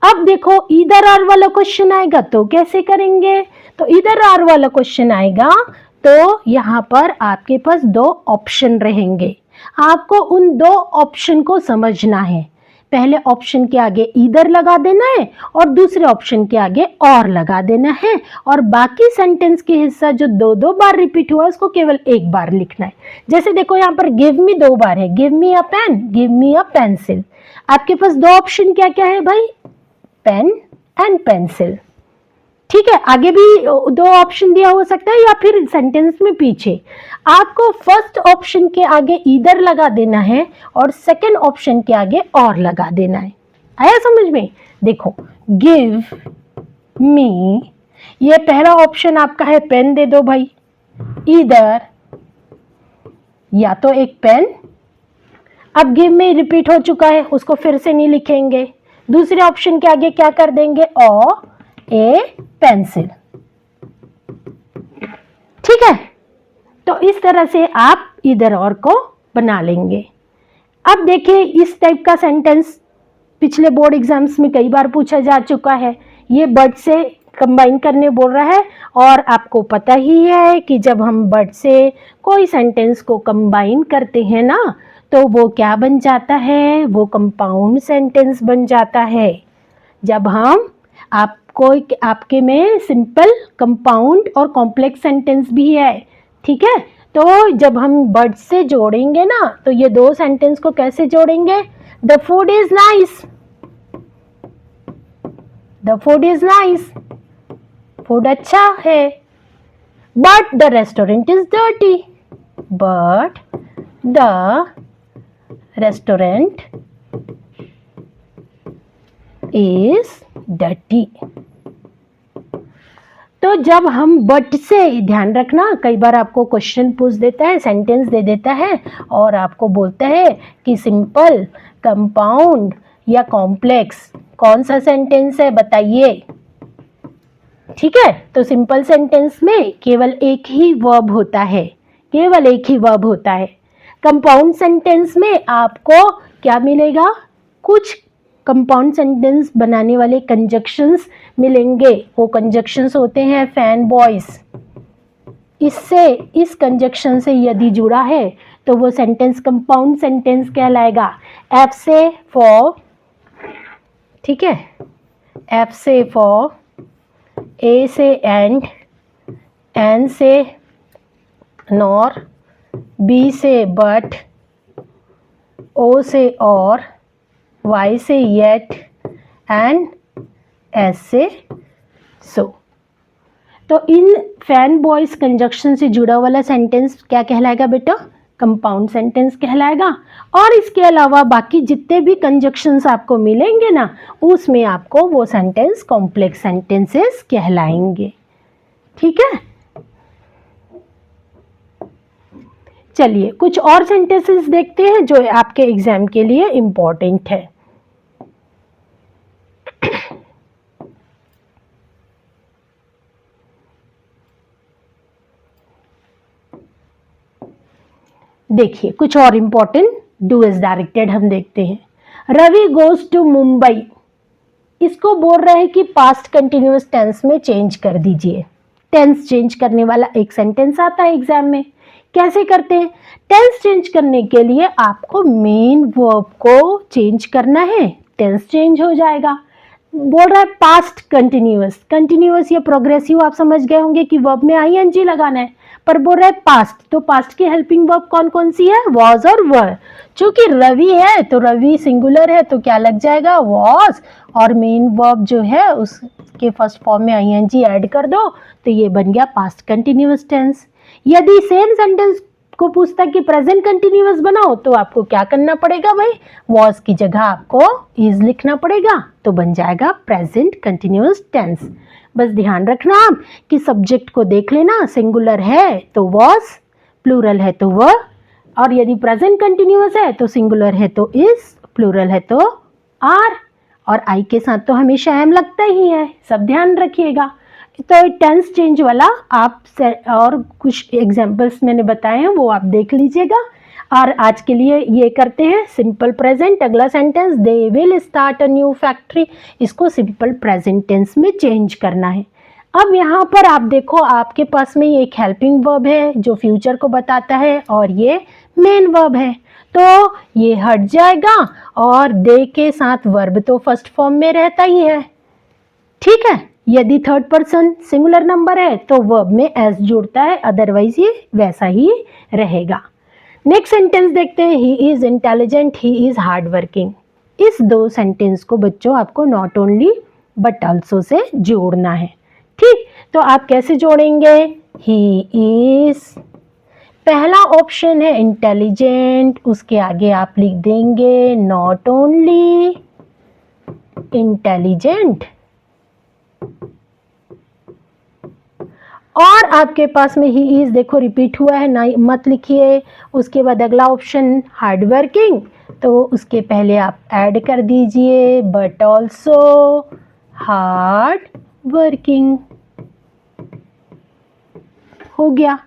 Speaker 1: अब देखो इधर आर वाला क्वेश्चन आएगा तो कैसे करेंगे, तो इधर आर वाला क्वेश्चन आएगा तो यहाँ पर आपके पास 2 ऑप्शन रहेंगे। आपको उन दो ऑप्शन को समझना है। पहले ऑप्शन के आगे ईदर लगा देना है और दूसरे ऑप्शन के आगे और लगा देना है, और बाकी सेंटेंस के हिस्सा जो दो दो बार रिपीट हुआ उसको केवल एक बार लिखना है। जैसे देखो यहाँ पर गिव मी दो बार है, give me a pen, give me a pencil. आपके पास दो ऑप्शन क्या क्या है भाई, पेन एंड पेंसिल। ठीक है, आगे भी दो ऑप्शन दिया हो सकता है या फिर सेंटेंस में पीछे। आपको फर्स्ट ऑप्शन के आगे ईदर लगा देना है और सेकंड ऑप्शन के आगे और लगा देना है। आया समझ में? देखो गिव मी, ये पहला ऑप्शन आपका है, पेन दे दो भाई। ईदर, या तो एक पेन, अब गिव में रिपीट हो चुका है उसको फिर से नहीं लिखेंगे। दूसरे ऑप्शन के आगे क्या कर देंगे, और ए पेंसिल। ठीक है, तो इस तरह से आप इधर और को बना लेंगे। अब देखिए इस टाइप का सेंटेंस पिछले बोर्ड एग्जाम्स में कई बार पूछा जा चुका है। ये बट से कंबाइन करने बोल रहा है, और आपको पता ही है कि जब हम बट से कोई सेंटेंस को कंबाइन करते हैं ना, तो वो क्या बन जाता है, वो कंपाउंड सेंटेंस बन जाता है। जब हम आपके में सिंपल, कंपाउंड और कॉम्प्लेक्स सेंटेंस भी है। ठीक है, तो जब हम बट से जोड़ेंगे ना, तो ये दो सेंटेंस को कैसे जोड़ेंगे, the food is nice, the food is nice, food अच्छा है। But the restaurant is dirty, but the restaurant is dirty. तो जब हम बट से, ध्यान रखना, कई बार आपको क्वेश्चन पूछ देता है, सेंटेंस दे देता है और आपको बोलता है कि सिंपल, कंपाउंड या कॉम्प्लेक्स, कौन सा सेंटेंस है बताइए। ठीक है, तो सिंपल सेंटेंस में केवल एक ही वर्ब होता है, केवल एक ही वर्ब होता है। कंपाउंड सेंटेंस में आपको क्या मिलेगा, कुछ कंपाउंड सेंटेंस बनाने वाले कंजक्शंस मिलेंगे। वो कंजक्शंस होते हैं फैन बॉयज। इससे, इस कंजक्शन से यदि जुड़ा है तो वो सेंटेंस कंपाउंड सेंटेंस कहलाएगा। एफ से फॉर, ठीक है, एफ से फॉर, ए से एंड, एन से नॉर, बी से बट, ओ से और, Y से yet एंड S से so। तो इन फैन बॉयज कंजक्शन से जुड़ा वाला सेंटेंस क्या कहलाएगा बेटा, कंपाउंड सेंटेंस कहलाएगा। और इसके अलावा बाकी जितने भी कंजक्शंस आपको मिलेंगे ना, उसमें आपको वो सेंटेंस कॉम्प्लेक्स सेंटेंसेस कहलाएंगे। ठीक है, चलिए कुछ और सेंटेंसेस देखते हैं जो आपके एग्जाम के लिए इंपॉर्टेंट है। देखिए कुछ और इंपॉर्टेंट डू इज डायरेक्टेड हम देखते हैं। रवि गोज टू मुंबई, इसको बोल रहे हैं कि पास्ट कंटिन्यूअस टेंस में चेंज कर दीजिए। टेंस चेंज करने वाला एक सेंटेंस आता है एग्जाम में, कैसे करते हैं। टेंस चेंज करने के लिए आपको मेन वर्ब को चेंज करना है, टेंस चेंज हो जाएगा। बोल रहा है पास्ट कंटिन्यूअस, कंटिन्यूअस या प्रोग्रेसिव आप समझ गए होंगे कि वर्ब में आईएनजी लगाना है, पर बोल रहा है पास्ट, तो पास्ट की हेल्पिंग वर्ब कौन कौन सी है, वॉज और वर। चूंकि रवि है तो रवि सिंगुलर है तो क्या लग जाएगा, वॉज, और मेन वर्ब जो है उसके फर्स्ट फॉर्म में आईएनजी ऐड कर दो, तो ये बन गया पास्ट कंटिन्यूअस टेंस। यदि सेम सेंटेंस को पूछता कि प्रेजेंट कंटिन्यूअस बनाओ, तो आपको क्या करना पड़ेगा भाई, वॉज की जगह आपको इज लिखना पड़ेगा, तो बन जाएगा प्रेजेंट कंटिन्यूअस टेंस। बस ध्यान रखना आप कि सब्जेक्ट को देख लेना, सिंगुलर है तो वॉज, प्लूरल है तो वर, और यदि प्रेजेंट कंटिन्यूअस है तो सिंगुलर है तो इज, प्लूरल है तो आर, और आई के साथ तो हमेशा एम लगता ही है, सब ध्यान रखिएगा। तो टेंस चेंज वाला आप और कुछ एग्जांपल्स मैंने बताए हैं वो आप देख लीजिएगा। और आज के लिए ये करते हैं सिंपल प्रेजेंट। अगला sentence, they will start a new factory, इसको सिंपल प्रेजेंट टेंस में चेंज करना है। अब यहाँ पर आप देखो, आपके पास में ये एक हेल्पिंग वर्ब है जो फ्यूचर को बताता है और ये मेन वर्ब है, तो ये हट जाएगा और दे के साथ वर्ब तो फर्स्ट फॉर्म में रहता ही है। ठीक है, यदि थर्ड पर्सन सिंगुलर नंबर है तो वर्ब में एस जुड़ता है, अदरवाइज ये वैसा ही रहेगा। नेक्स्ट सेंटेंस देखते हैं, he is intelligent, he is hard working. इस दो सेंटेंस को बच्चों आपको not only but also say जोड़ना है। ठीक, तो आप कैसे जोड़ेंगे? ही इज, पहला ऑप्शन है इंटेलिजेंट, उसके आगे आप लिख देंगे नॉट ओनली इंटेलिजेंट, और आपके पास में ही इज देखो रिपीट हुआ है, ना मत लिखिए। उसके बाद अगला ऑप्शन हार्ड वर्किंग, तो उसके पहले आप ऐड कर दीजिए बट ऑल्सो हार्ड वर्किंग, हो गया।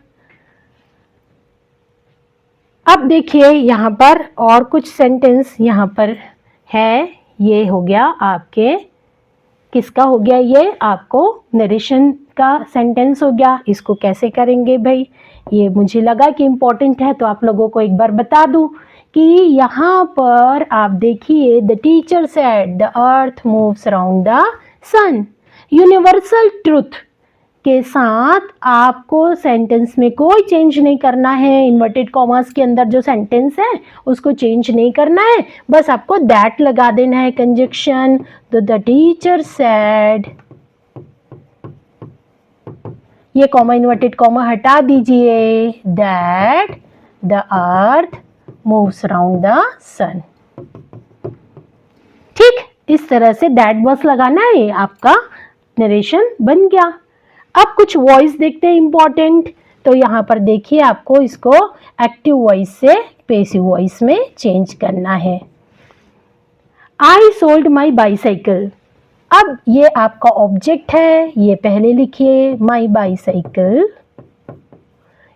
Speaker 1: अब देखिए यहाँ पर और कुछ सेंटेंस यहाँ पर है, ये हो गया आपके, किसका हो गया? ये आपको नरेशन का सेंटेंस हो गया। इसको कैसे करेंगे भाई, ये मुझे लगा कि इम्पोर्टेंट है तो आप लोगों को एक बार बता दूं कि यहाँ पर आप देखिए, the teacher said the earth moves around the sun. Universal truth के साथ आपको सेंटेंस में कोई चेंज नहीं करना है। इन्वर्टेड कॉमास के अंदर जो सेंटेंस है उसको चेंज नहीं करना है, बस आपको दैट लगा देना है कंजक्शन। तो द टीचर सेड, ये कॉमा इन्वर्टेड कॉमा हटा दीजिए, that the earth moves around the sun. ठीक, इस तरह से दैट बस लगाना है, ये आपका नरेशन बन गया। अब कुछ वॉइस देखते हैं इंपॉर्टेंट, तो यहाँ पर देखिए आपको इसको एक्टिव वॉइस से पैसिव वॉइस में चेंज करना है। आई सोल्ड माई बाईसाइकिल, अब ये आपका ऑब्जेक्ट है, ये पहले लिखिए माई बाईसाइकिल।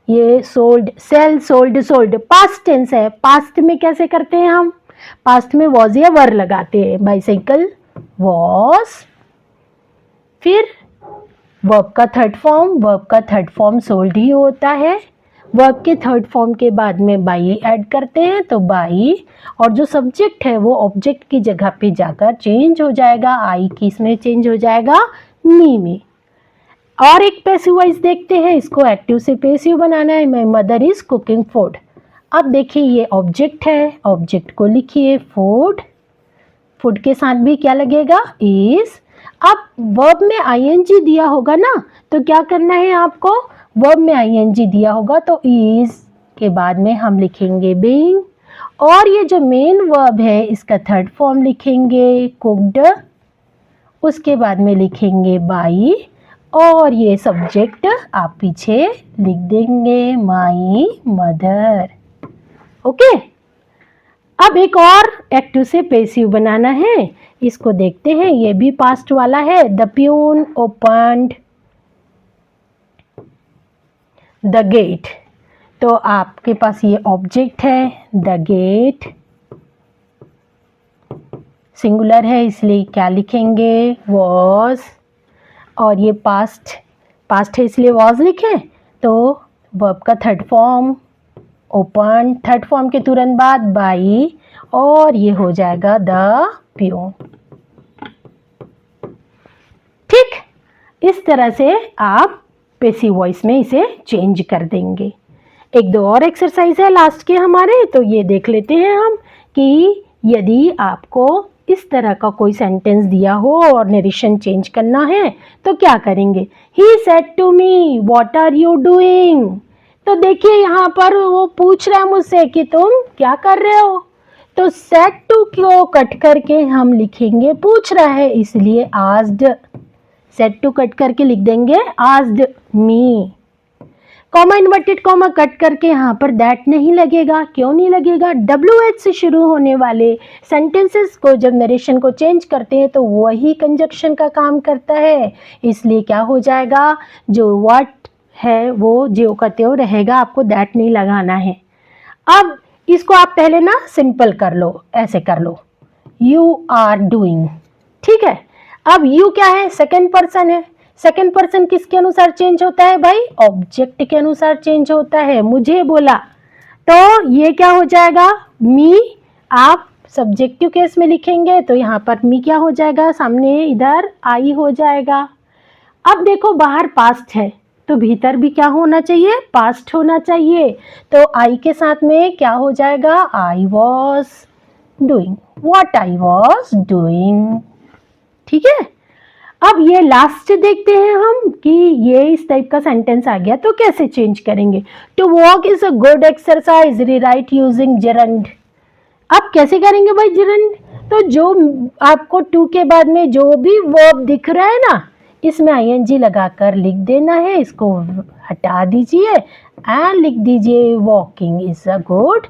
Speaker 1: ये sold, sell, sold, sold past tense है। पास्ट में कैसे करते हैं हम? पास्ट में वॉज या वर लगाते हैं। बाईसाइकिल वॉज, फिर वर्ब का थर्ड फॉर्म, वर्ब का थर्ड फॉर्म सोल्ड ही होता है। वर्ब के थर्ड फॉर्म के बाद में बाई ऐड करते हैं तो बाई, और जो सब्जेक्ट है वो ऑब्जेक्ट की जगह पे जाकर चेंज हो जाएगा, आई किस में चेंज हो जाएगा? मी में। और एक पैसिव वॉइस देखते हैं, इसको एक्टिव से पैसिव बनाना है। My mother is cooking food. अब देखिए ये ऑब्जेक्ट है, ऑब्जेक्ट को लिखिए फूड, फूड के साथ भी क्या लगेगा? इज। अब वर्ब में आईएनजी दिया होगा ना, तो क्या करना है आपको? वर्ब में आईएनजी दिया होगा तो इज के बाद में हम लिखेंगे बीइंग, और ये जो मेन वर्ब है इसका थर्ड फॉर्म लिखेंगे कुक्ड, उसके बाद में लिखेंगे बाई, और ये सब्जेक्ट आप पीछे लिख देंगे माई मदर। ओके, अब एक और एक्टिव से पैसिव बनाना है, इसको देखते हैं। ये भी पास्ट वाला है। The peon opened the gate, तो आपके पास ये ऑब्जेक्ट है, द गेट सिंगुलर है इसलिए क्या लिखेंगे? वॉज, और ये पास्ट, पास्ट है इसलिए वॉज लिखें। तो वर्ब का third form open, third form के तुरंत बाद बाई, और ये हो जाएगा द प्यून। ठीक, इस तरह से आप पैसिव वॉइस में इसे चेंज कर देंगे। एक दो और एक्सरसाइज है लास्ट के हमारे, तो ये देख लेते हैं हम कि यदि आपको इस तरह का कोई सेंटेंस दिया हो और नरेशन चेंज करना है तो क्या करेंगे? He said to me what are you doing. तो देखिए यहाँ पर वो पूछ रहा है मुझसे कि तुम क्या कर रहे हो, तो सेड टू को कट करके हम लिखेंगे, पूछ रहा है इसलिए आस्क्ड, सेड टू कट करके लिख देंगे asked me. Comma inverted comma cut करके यहाँ पर दैट नहीं लगेगा। क्यों नहीं लगेगा? WH से शुरू होने वाले सेंटेंसेस को जब नरेशन को चेंज करते हैं तो वही कंजक्शन का काम करता है, इसलिए क्या हो जाएगा? जो व्हाट है वो जो का त्यों रहेगा, आपको दैट नहीं लगाना है। अब इसको आप पहले ना सिंपल कर लो, ऐसे कर लो, यू आर डूइंग। ठीक है, अब यू क्या है? सेकेंड पर्सन है, सेकंड पर्सन किसके अनुसार चेंज होता है भाई? ऑब्जेक्ट के अनुसार चेंज होता है। मुझे बोला, तो ये क्या हो जाएगा? मी। आप सब्जेक्टिव केस में लिखेंगे तो यहाँ पर मी क्या हो जाएगा? सामने इधर आई हो जाएगा। अब देखो बाहर पास्ट है तो भीतर भी क्या होना चाहिए? पास्ट होना चाहिए। तो आई के साथ में क्या हो जाएगा? I was doing, what I was doing. ठीक है। अब ये लास्ट देखते हैं हम कि ये इस टाइप का सेंटेंस आ गया तो कैसे चेंज करेंगे। To walk is a good exercise, rewrite using gerund. आप कैसे करेंगे भाई जेरंड? तो जो आपको टू के बाद में जो भी वर्ब दिख रहा है ना, इसमें आईएनजी लगाकर लिख देना है, इसको हटा दीजिए एंड लिख दीजिए walking is a good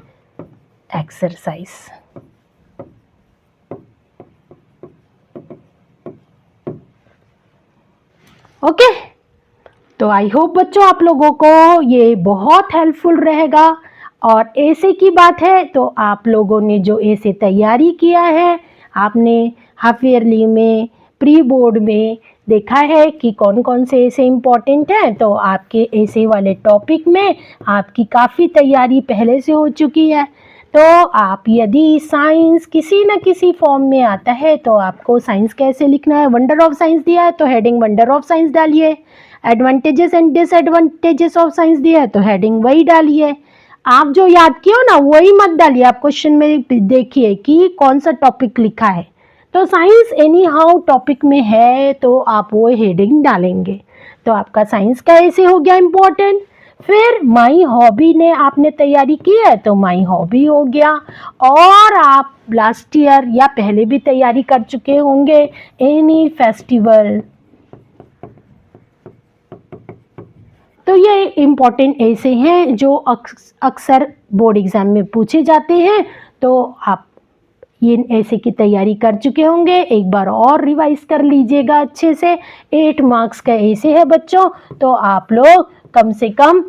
Speaker 1: exercise. Okay, तो आई होप बच्चों आप लोगों को ये बहुत हेल्पफुल रहेगा। और ऐसे की बात है तो आप लोगों ने जो ऐसे तैयारी किया है, आपने हाफ ईयरली में, प्री बोर्ड में देखा है कि कौन कौन से ऐसे इम्पॉर्टेंट हैं, तो आपके ऐसे वाले टॉपिक में आपकी काफ़ी तैयारी पहले से हो चुकी है। तो आप यदि साइंस किसी न किसी फॉर्म में आता है तो आपको साइंस कैसे लिखना है, वंडर ऑफ साइंस दिया है तो हेडिंग वंडर ऑफ साइंस डालिए, advantages and disadvantages of science दिया है तो हेडिंग वही डालिए। आप जो याद किए हो ना वही मत डालिए, आप क्वेश्चन में देखिए कि कौन सा टॉपिक लिखा है। तो साइंस एनी हाउ टॉपिक में है तो आप वो हेडिंग डालेंगे। तो आपका साइंस का ऐसे हो गया इम्पोर्टेंट। फिर माई हॉबी ने आपने तैयारी की है तो माई हॉबी हो गया। और आप लास्ट ईयर या पहले भी तैयारी कर चुके होंगे एनी फेस्टिवल, तो ये इम्पॉर्टेंट ऐसे हैं जो अक्सर बोर्ड एग्जाम में पूछे जाते हैं। तो आप ये ऐसे की तैयारी कर चुके होंगे, एक बार और रिवाइज कर लीजिएगा अच्छे से। 8 मार्क्स का ऐसे है बच्चों, तो आप लोग कम से कम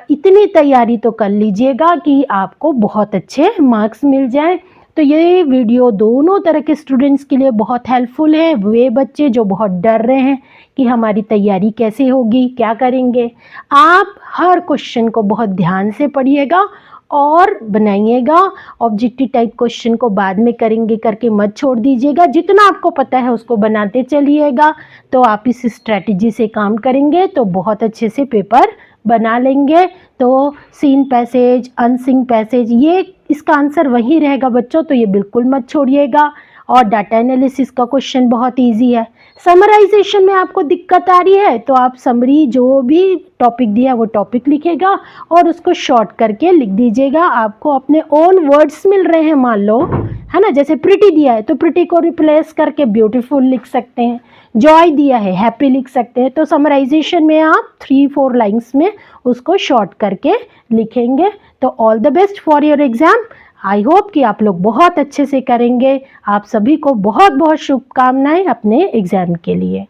Speaker 1: इतनी तैयारी तो कर लीजिएगा कि आपको बहुत अच्छे मार्क्स मिल जाएं। तो ये वीडियो दोनों तरह के स्टूडेंट्स के लिए बहुत हेल्पफुल है। वे बच्चे जो बहुत डर रहे हैं कि हमारी तैयारी कैसे होगी, क्या करेंगे, आप हर क्वेश्चन को बहुत ध्यान से पढ़िएगा और बनाइएगा। ऑब्जेक्टिव टाइप क्वेश्चन को बाद में करेंगे करके मत छोड़ दीजिएगा, जितना आपको पता है उसको बनाते चलिएगा। तो आप इस स्ट्रैटेजी से काम करेंगे तो बहुत अच्छे से पेपर बना लेंगे। तो सीन पैसेज, अनसीन पैसेज, ये इसका आंसर वही रहेगा बच्चों, तो ये बिल्कुल मत छोड़िएगा। और डाटा एनालिसिस का क्वेश्चन बहुत इजी है। समराइजेशन में आपको दिक्कत आ रही है तो आप समरी जो भी टॉपिक दिया वो टॉपिक लिखेगा और उसको शॉर्ट करके लिख दीजिएगा। आपको अपने ओन वर्ड्स मिल रहे हैं, मान लो है ना, जैसे प्रिटी दिया है तो प्रिटी को रिप्लेस करके ब्यूटीफुल लिख सकते हैं, जॉय दिया है हैप्पी लिख सकते हैं। तो समराइजेशन में आप 3-4 लाइन्स में उसको शॉर्ट करके लिखेंगे। तो all the best for your exam. I hope कि आप लोग बहुत अच्छे से करेंगे। आप सभी को बहुत बहुत शुभकामनाएं अपने एग्जाम के लिए।